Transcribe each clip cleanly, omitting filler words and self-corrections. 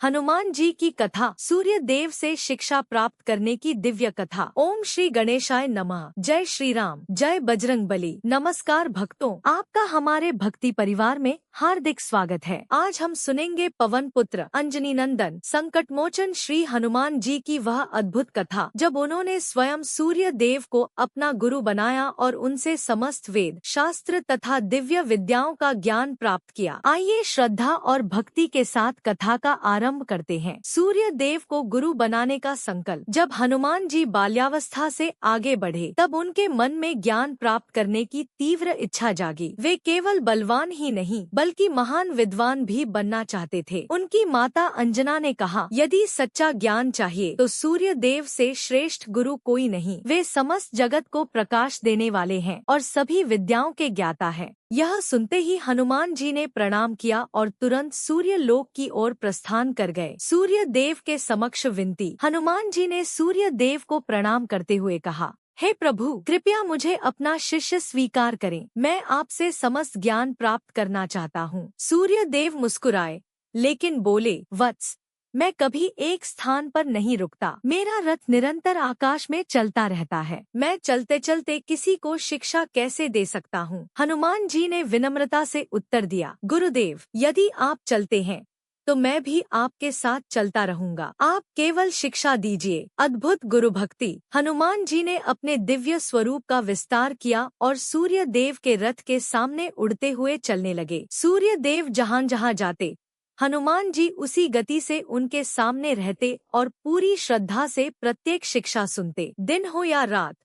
हनुमान जी की कथा। सूर्य देव से शिक्षा प्राप्त करने की दिव्य कथा। ओम श्री गणेशाय नमः। जय श्री राम, जय बजरंगबली। नमस्कार भक्तों, आपका हमारे भक्ति परिवार में हार्दिक स्वागत है। आज हम सुनेंगे पवन पुत्र अंजनी नंदन संकट मोचन श्री हनुमान जी की वह अद्भुत कथा, जब उन्होंने स्वयं सूर्य देव को अपना गुरु बनाया और उनसे समस्त वेद, शास्त्र तथा दिव्य विद्याओं का ज्ञान प्राप्त किया। आइए श्रद्धा और भक्ति के साथ कथा का आरंभ करते हैं। सूर्य देव को गुरु बनाने का संकल्प। जब हनुमान जी बाल्यावस्था से आगे बढ़े, तब उनके मन में ज्ञान प्राप्त करने की तीव्र इच्छा जागी। वे केवल बलवान ही नहीं, बल्कि महान विद्वान भी बनना चाहते थे। उनकी माता अंजना ने कहा, यदि सच्चा ज्ञान चाहिए तो सूर्य देव से श्रेष्ठ गुरु कोई नहीं। वे समस्त जगत को प्रकाश देने वाले हैं और सभी विद्याओं के ज्ञाता हैं। यह सुनते ही हनुमान जी ने प्रणाम किया और तुरंत सूर्य लोक की ओर प्रस्थान कर गए। सूर्य देव के समक्ष विनती। हनुमान जी ने सूर्य देव को प्रणाम करते हुए कहा, हे प्रभु, कृपया मुझे अपना शिष्य स्वीकार करें। मैं आपसे समस्त ज्ञान प्राप्त करना चाहता हूँ। सूर्य देव मुस्कुराए, लेकिन बोले, वत्स, मैं कभी एक स्थान पर नहीं रुकता। मेरा रथ निरंतर आकाश में चलता रहता है। मैं चलते चलते किसी को शिक्षा कैसे दे सकता हूँ? हनुमान जी ने विनम्रता से उत्तर दिया, गुरुदेव, यदि आप चलते हैं तो मैं भी आपके साथ चलता रहूंगा। आप केवल शिक्षा दीजिए। अद्भुत गुरु भक्ति। हनुमान जी ने अपने दिव्य स्वरूप का विस्तार किया और सूर्य देव के रथ के सामने उड़ते हुए चलने लगे। सूर्य देव जहाँ जहाँ जाते, हनुमान जी उसी गति से उनके सामने रहते और पूरी श्रद्धा से प्रत्येक शिक्षा सुनते। दिन हो या रात,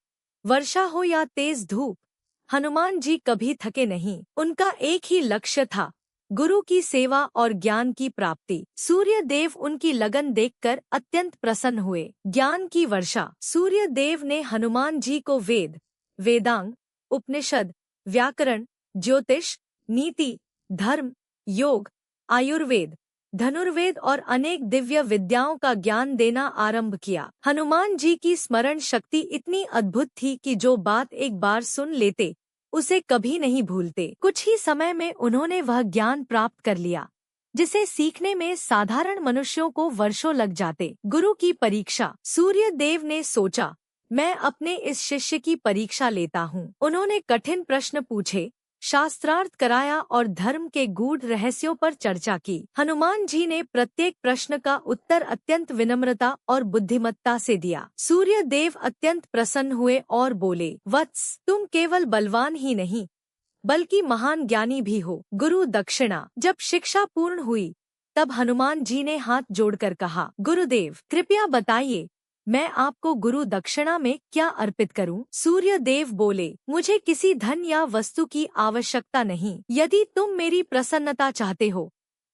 वर्षा हो या तेज धूप, हनुमान जी कभी थके नहीं। उनका एक ही लक्ष्य था, गुरु की सेवा और ज्ञान की प्राप्ति। सूर्य देव उनकी लगन देखकर अत्यंत प्रसन्न हुए। ज्ञान की वर्षा। सूर्य देव ने हनुमान जी को वेद, वेदांग, उपनिषद, व्याकरण, ज्योतिष, नीति, धर्म, योग, आयुर्वेद, धनुर्वेद और अनेक दिव्य विद्याओं का ज्ञान देना आरंभ किया। हनुमान जी की स्मरण शक्ति इतनी अद्भुत थी कि जो बात एक बार सुन लेते, उसे कभी नहीं भूलते। कुछ ही समय में उन्होंने वह ज्ञान प्राप्त कर लिया, जिसे सीखने में साधारण मनुष्यों को वर्षों लग जाते। गुरु की परीक्षा। सूर्य देव ने सोचा, मैं अपने इस शिष्य की परीक्षा लेता हूँ। उन्होंने कठिन प्रश्न पूछे, शास्त्रार्थ कराया और धर्म के गूढ़ रहस्यों पर चर्चा की। हनुमान जी ने प्रत्येक प्रश्न का उत्तर अत्यंत विनम्रता और बुद्धिमत्ता से दिया। सूर्य देव अत्यंत प्रसन्न हुए और बोले, वत्स, तुम केवल बलवान ही नहीं, बल्कि महान ज्ञानी भी हो। गुरु दक्षिणा। जब शिक्षा पूर्ण हुई, तब हनुमान जी ने हाथ जोड़कर कहा, गुरुदेव, कृपया बताइए, मैं आपको गुरु दक्षिणा में क्या अर्पित करूं? सूर्य देव बोले, मुझे किसी धन या वस्तु की आवश्यकता नहीं। यदि तुम मेरी प्रसन्नता चाहते हो,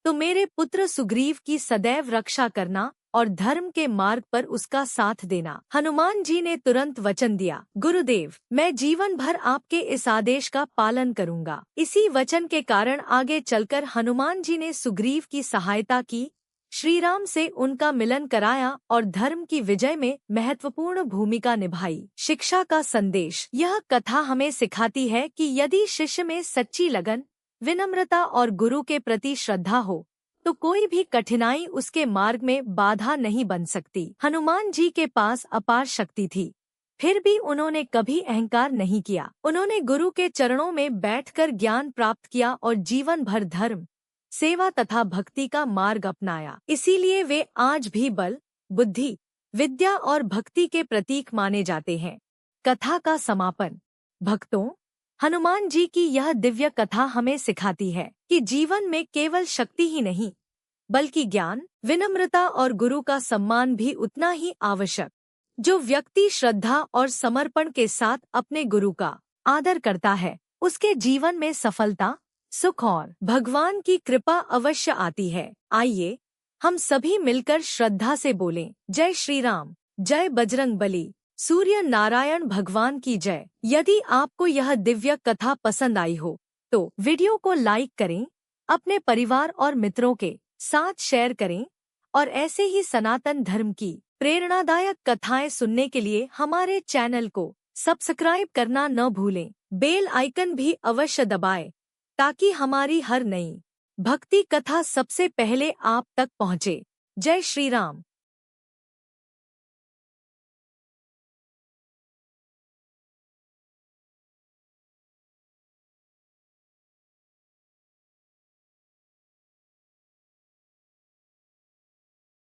तो मेरे पुत्र सुग्रीव की सदैव रक्षा करना और धर्म के मार्ग पर उसका साथ देना। हनुमान जी ने तुरंत वचन दिया, गुरुदेव, मैं जीवन भर आपके इस आदेश का पालन करूंगा। इसी वचन के कारण आगे चलकर हनुमान जी ने सुग्रीव की सहायता की, श्री राम से उनका मिलन कराया और धर्म की विजय में महत्वपूर्ण भूमिका निभाई। शिक्षा का संदेश। यह कथा हमें सिखाती है कि यदि शिष्य में सच्ची लगन, विनम्रता और गुरु के प्रति श्रद्धा हो, तो कोई भी कठिनाई उसके मार्ग में बाधा नहीं बन सकती। हनुमान जी के पास अपार शक्ति थी, फिर भी उन्होंने कभी अहंकार नहीं किया। उन्होंने गुरु के चरणों में बैठकर ज्ञान प्राप्त किया और जीवन भर धर्म, सेवा तथा भक्ति का मार्ग अपनाया। इसीलिए वे आज भी बल, बुद्धि, विद्या और भक्ति के प्रतीक माने जाते हैं। कथा का समापन। भक्तों, हनुमान जी की यह दिव्य कथा हमें सिखाती है कि जीवन में केवल शक्ति ही नहीं, बल्कि ज्ञान, विनम्रता और गुरु का सम्मान भी उतना ही आवश्यक। जो व्यक्ति श्रद्धा और समर्पण के साथ अपने गुरु का आदर करता है, उसके जीवन में सफलता, सुख और भगवान की कृपा अवश्य आती है। आइए हम सभी मिलकर श्रद्धा से बोलें, जय श्री राम, जय बजरंगबली, सूर्य नारायण भगवान की जय। यदि आपको यह दिव्य कथा पसंद आई हो, तो वीडियो को लाइक करें, अपने परिवार और मित्रों के साथ शेयर करें और ऐसे ही सनातन धर्म की प्रेरणादायक कथाएं सुनने के लिए हमारे चैनल को सब्सक्राइब करना न भूलें। बेल आइकन भी अवश्य दबाएं, ताकि हमारी हर नई भक्ति कथा सबसे पहले आप तक पहुंचे। जय श्री राम।